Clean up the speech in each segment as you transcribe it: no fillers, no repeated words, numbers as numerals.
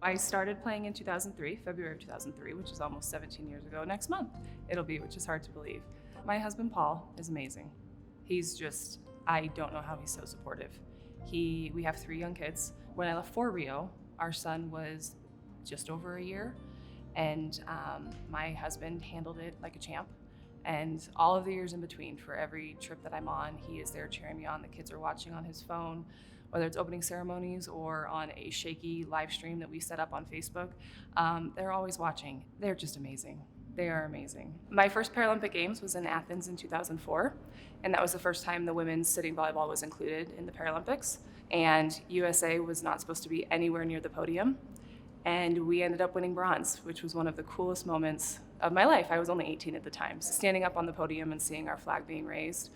I started playing in 2003, February of 2003, which is almost 17 years ago next month. It'll be, which is hard to believe. My husband, Paul, is amazing. He's just, I don't know how he's so supportive. We have 3 young kids. When I left for Rio, our son was just over a year, and my husband handled it like a champ. And all of the years in between, for every trip that I'm on, he is there cheering me on. The kids are watching on his phone, whether it's opening ceremonies or on a shaky live stream that we set up on Facebook. They're always watching. They're just amazing. They are amazing. My first Paralympic Games was in Athens in 2004, and that was the first time the women's sitting volleyball was included in the Paralympics. And USA was not supposed to be anywhere near the podium. And we ended up winning bronze, which was one of the coolest moments of my life. I was only 18 at the time. So standing up on the podium and seeing our flag being raised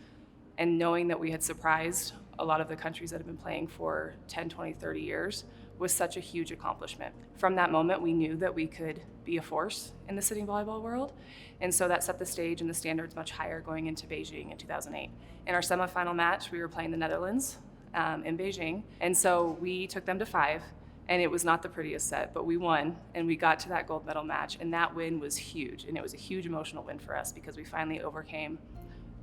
and knowing that we had surprised a lot of the countries that have been playing for 10, 20, 30 years was such a huge accomplishment. From that moment, we knew that we could be a force in the sitting volleyball world. And so that set the stage and the standards much higher going into Beijing in 2008. In our semifinal match, we were playing the Netherlands in Beijing. And so we took them to 5. And it was not the prettiest set, but we won, and we got to that gold medal match, and that win was huge. And it was a huge emotional win for us because we finally overcame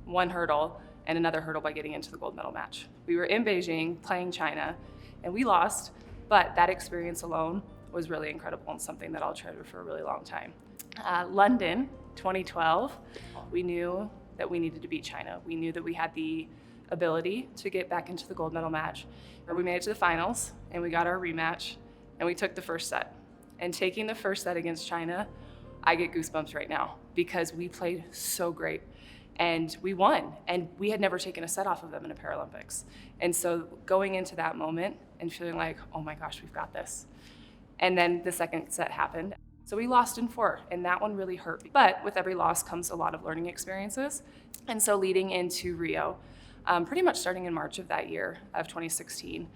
one hurdle and another hurdle by getting into the gold medal match. We were in Beijing playing China, and we lost, but that experience alone was really incredible and something that I'll treasure for a really long time. London, 2012, we knew that we needed to beat China. We knew that we had the ability to get back into the gold medal match. We made it to the finals, and we got our rematch, and we took the first set. And taking the first set against China, I get goosebumps right now because we played so great, and we won. And we had never taken a set off of them in the Paralympics. And so going into that moment and feeling like, oh my gosh, we've got this. And then the second set happened. So we lost in 4, and that one really hurt. But with every loss comes a lot of learning experiences. And so leading into Rio, pretty much starting in March of that year of 2016,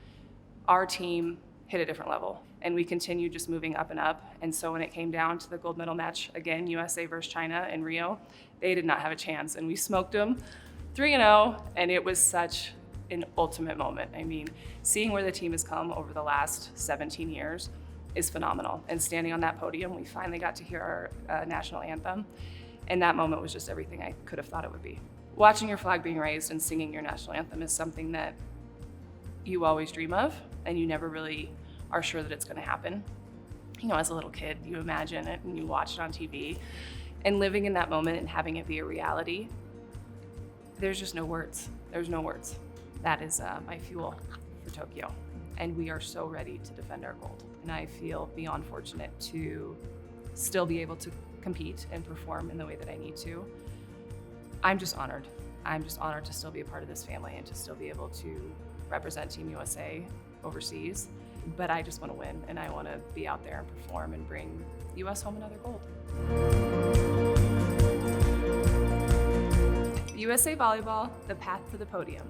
our team hit a different level, and we continued just moving up and up. And so when it came down to the gold medal match, again, USA versus China in Rio, they did not have a chance, and we smoked them 3-0, and it was such an ultimate moment. I mean, seeing where the team has come over the last 17 years is phenomenal. And standing on that podium, we finally got to hear our national anthem, and that moment was just everything I could have thought it would be. Watching your flag being raised and singing your national anthem is something that you always dream of, and you never really are sure that it's going to happen. You know, as a little kid, you imagine it and you watch it on TV, and living in that moment and having it be a reality, there's just no words. There's no words. That is my fuel for Tokyo, and we are so ready to defend our gold. And I feel beyond fortunate to still be able to compete and perform in the way that I need to. I'm just honored. I'm just honored to still be a part of this family and to still be able to represent Team USA overseas. But I just want to win, and I want to be out there and perform and bring US home another gold. USA Volleyball, the path to the podium.